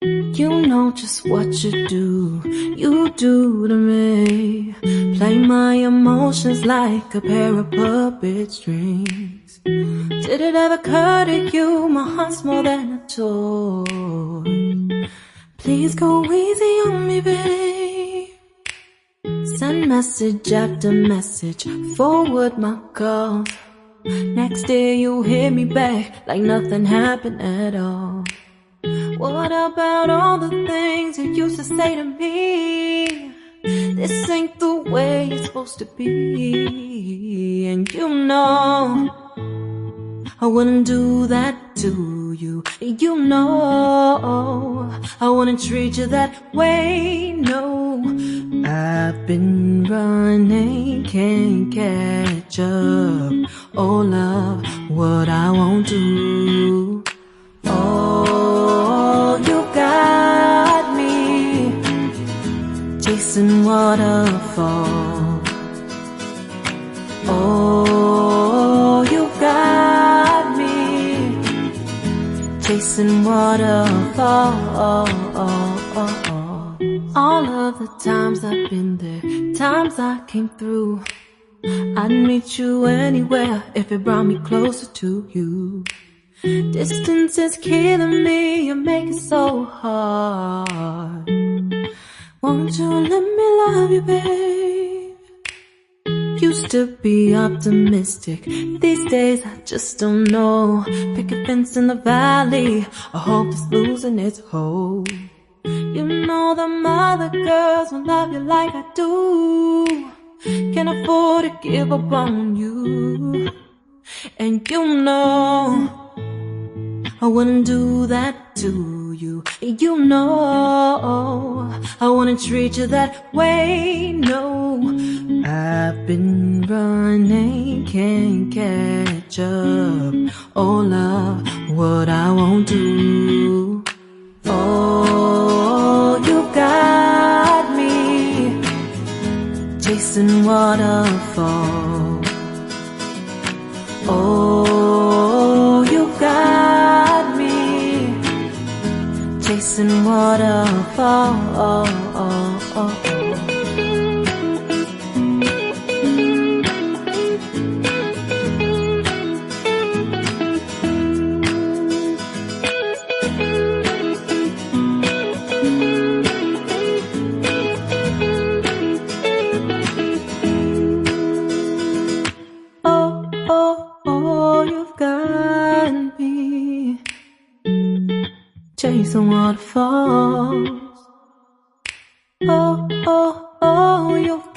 You know just what you do to me. Play my emotions like a pair of puppet strings. Did it ever occur to you my heart's more than a toy? Please go easy on me, babe. Send message after message, forward my calls. Next day you hit me back like nothing happened at all. What about all the things you used to say to me? This ain't the way it's supposed to be. And you know I wouldn't do that to you. You know I wouldn't treat you that way, no. I've been running, can't catch up. Oh love, what I won't do. Oh, you got me chasing waterfalls. Oh, you got me chasing waterfalls. All of the times I've been there, times I came through, I'd meet you anywhere if it brought me closer to you. Distance is killing me, you make it so hard. Won't you let me love you, babe? Used to be optimistic, these days I just don't know. Pick a fence in the valley, I hope it's losing its hold. You know them other girls won't love you like I do. Can't afford to give up on you. And you know I wouldn't do that to you. You know I wouldn't treat you that way, no. I've been running, can't catch up. Oh love, what I won't do. Oh, you got me chasing waterfalls. Oh, you got me chasing waterfalls. Oh, you've got me chasing waterfalls. Oh, you've